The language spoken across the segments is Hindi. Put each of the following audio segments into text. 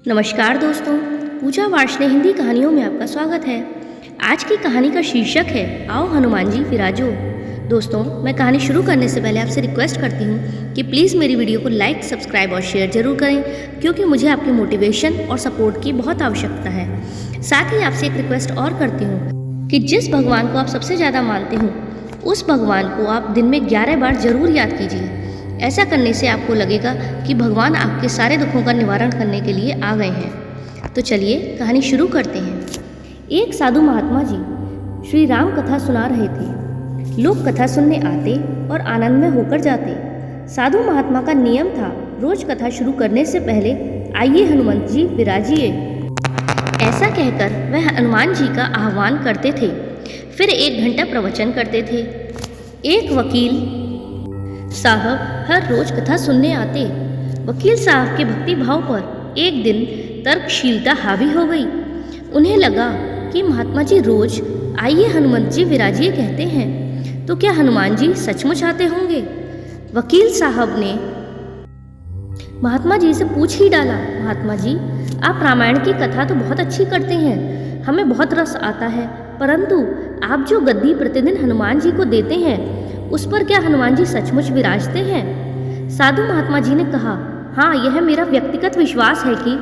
नमस्कार दोस्तों, पूजा वार्ष्णेय हिंदी कहानियों में आपका स्वागत है। आज की कहानी का शीर्षक है आओ हनुमान जी विराजो। दोस्तों, मैं कहानी शुरू करने से पहले आपसे रिक्वेस्ट करती हूँ कि प्लीज़ मेरी वीडियो को लाइक, सब्सक्राइब और शेयर जरूर करें, क्योंकि मुझे आपके मोटिवेशन और सपोर्ट की बहुत आवश्यकता है। साथ ही आपसे एक रिक्वेस्ट और करती हूँ कि जिस भगवान को आप सबसे ज़्यादा मानते हो उस भगवान को आप दिन में 11 बार जरूर याद कीजिए। ऐसा करने से आपको लगेगा कि भगवान आपके सारे दुखों का निवारण करने के लिए आ गए हैं। तो चलिए कहानी शुरू करते हैं। एक साधु महात्मा जी श्री राम कथा सुना रहे थे। लोग कथा सुनने आते और आनंद में होकर जाते। साधु महात्मा का नियम था, रोज कथा शुरू करने से पहले आइए हनुमंत जी विराजिए, ऐसा कहकर वह हनुमान जी का आह्वान करते थे। फिर 1 घंटा प्रवचन करते थे। एक वकील साहब हर रोज कथा सुनने आते। वकील साहब के भक्ति भाव पर एक दिन तर्कशीलता हावी हो गई। उन्हें लगा कि महात्मा जी रोज आइए हनुमंत जी विराजिए कहते हैं, तो क्या हनुमान जी सचमुच आते होंगे? वकील साहब ने महात्मा जी से पूछ ही डाला, महात्मा जी आप रामायण की कथा तो बहुत अच्छी करते हैं, हमें बहुत रस आता है, परंतु आप जो गद्दी प्रतिदिन हनुमान जी को देते हैं उस पर क्या हनुमान जी सचमुच विराजते हैं? साधु महात्मा जी ने कहा, हाँ, यह मेरा व्यक्तिगत विश्वास है कि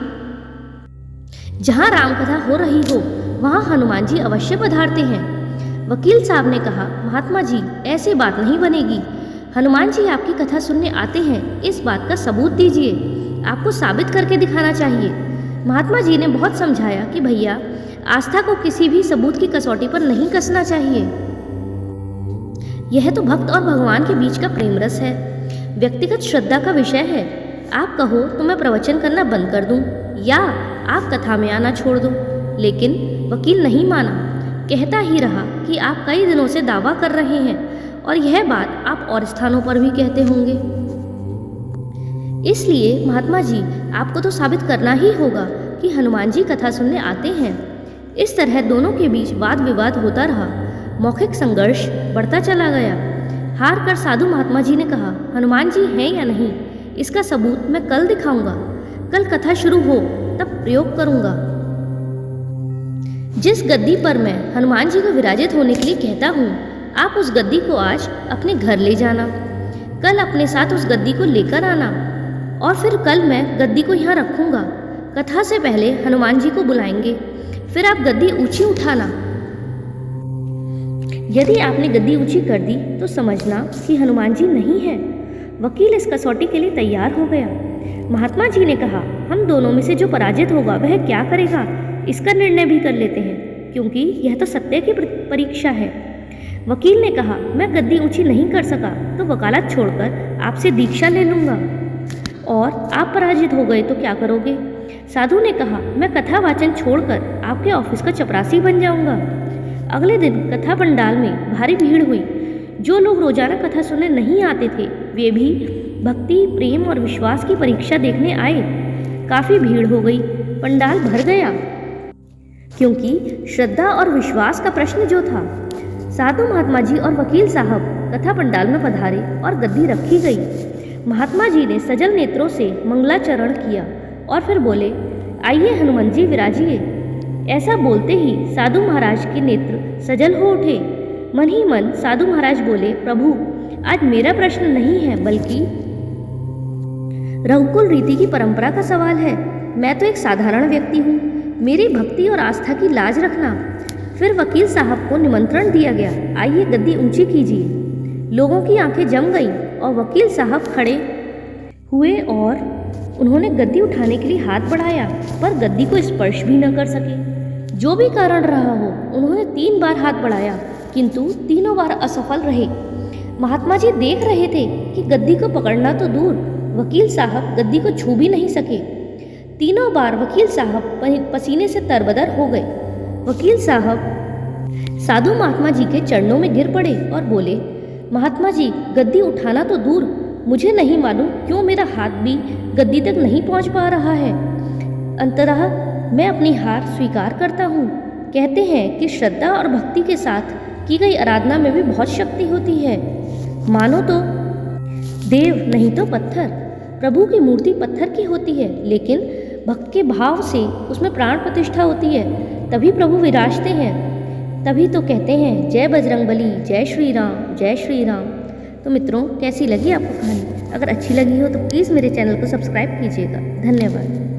जहाँ राम कथा हो रही हो वहाँ हनुमान जी अवश्य पधारते हैं। वकील साहब ने कहा, महात्मा जी ऐसी बात नहीं बनेगी। हनुमान जी आपकी कथा सुनने आते हैं, इस बात का सबूत दीजिए, आपको साबित करके दिखाना चाहिए। महात्मा जी ने बहुत समझाया कि भैया, आस्था को किसी भी सबूत की कसौटी पर नहीं कसना चाहिए। यह तो भक्त और भगवान के बीच का प्रेम रस है, व्यक्तिगत श्रद्धा का विषय है। आप कहो तो मैं प्रवचन करना बंद कर दूं, या आप कथा में आना छोड़ दो। लेकिन वकील नहीं माना, कहता ही रहा कि आप कई दिनों से दावा कर रहे हैं और यह बात आप और स्थानों पर भी कहते होंगे। इसलिए महात्मा जी आपको तो साबित करना ही होगा कि हनुमान जी कथा सुनने आते हैं। इस तरह दोनों के बीच वाद विवाद होता रहा। मौखिक संघर्ष बढ़ता चला गया। हार कर साधु महात्मा जी ने कहा, हनुमान जी हैं या नहीं इसका सबूत मैं कल दिखाऊंगा। कल कथा शुरू हो तब प्रयोग करूंगा। जिस गद्दी पर मैं हनुमान जी को विराजित होने के लिए कहता हूँ, आप उस गद्दी को आज अपने घर ले जाना। कल अपने साथ उस गद्दी को लेकर आना और फिर कल मैं गद्दी को यहाँ रखूंगा। कथा से पहले हनुमान जी को बुलाएंगे, फिर आप गद्दी ऊंची उठाना। यदि आपने गद्दी ऊंची कर दी तो समझना कि हनुमान जी नहीं है। वकील इस कसौटी के लिए तैयार हो गया। महात्मा जी ने कहा, हम दोनों में से जो पराजित होगा वह क्या करेगा इसका निर्णय भी कर लेते हैं, क्योंकि यह तो सत्य की परीक्षा है। वकील ने कहा, मैं गद्दी ऊंची नहीं कर सका तो वकालत छोड़कर आपसे दीक्षा ले लूंगा। और आप पराजित हो गए तो क्या करोगे? साधु ने कहा, मैं कथा वाचन छोड़कर आपके ऑफिस का चपरासी बन जाऊंगा। अगले दिन कथा पंडाल में भारी भीड़ हुई। जो लोग रोजाना कथा सुनने नहीं आते थे वे भी भक्ति, प्रेम और विश्वास की परीक्षा देखने आए। काफी भीड़ हो गई, पंडाल भर गया, क्योंकि श्रद्धा और विश्वास का प्रश्न जो था। साधु महात्मा जी और वकील साहब कथा पंडाल में पधारे और गद्दी रखी गई। महात्मा जी ने सजल नेत्रों से मंगलाचरण किया और फिर बोले, आइए हनुमान जी विराजिए। ऐसा बोलते ही साधु महाराज के नेत्र सजल हो उठे। मन ही मन साधु महाराज बोले, प्रभु आज मेरा प्रश्न नहीं है बल्कि रघुकुल रीति की परंपरा का सवाल है। मैं तो एक साधारण व्यक्ति हूँ, मेरी भक्ति और आस्था की लाज रखना। फिर वकील साहब को निमंत्रण दिया गया, आइए गद्दी ऊंची कीजिए। लोगों की आंखें जम गईं और वकील साहब खड़े हुए और उन्होंने गद्दी उठाने के लिए हाथ बढ़ाया, पर गद्दी को स्पर्श भी न कर सके। जो भी कारण रहा हो, उन्होंने 3 बार हाथ बढ़ाया, किंतु तीनों बार असफल रहे। महात्मा जी देख रहे थे कि गद्दी को पकड़ना तो दूर, वकील साहब गद्दी को छू भी नहीं सके। तीनों बार वकील साहब पसीने से तरबतर हो गए। वकील साहब साधु महात्मा जी के चरणों में गिर पड़े और बोले, महात्मा जी गद्दी उठाना तो दूर, मुझे नहीं मालूम क्यों मेरा हाथ भी गद्दी तक नहीं पहुंच पा रहा है। अंततः मैं अपनी हार स्वीकार करता हूँ। कहते हैं कि श्रद्धा और भक्ति के साथ की गई आराधना में भी बहुत शक्ति होती है। मानो तो देव नहीं तो पत्थर। प्रभु की मूर्ति पत्थर की होती है, लेकिन भक्त के भाव से उसमें प्राण प्रतिष्ठा होती है, तभी प्रभु विराजते हैं। तभी तो कहते हैं जय बजरंगबली, जय श्री राम, जय श्री राम। तो मित्रों, कैसी लगी आपको कहानी? अगर अच्छी लगी हो तो प्लीज़ मेरे चैनल को सब्सक्राइब कीजिएगा। धन्यवाद।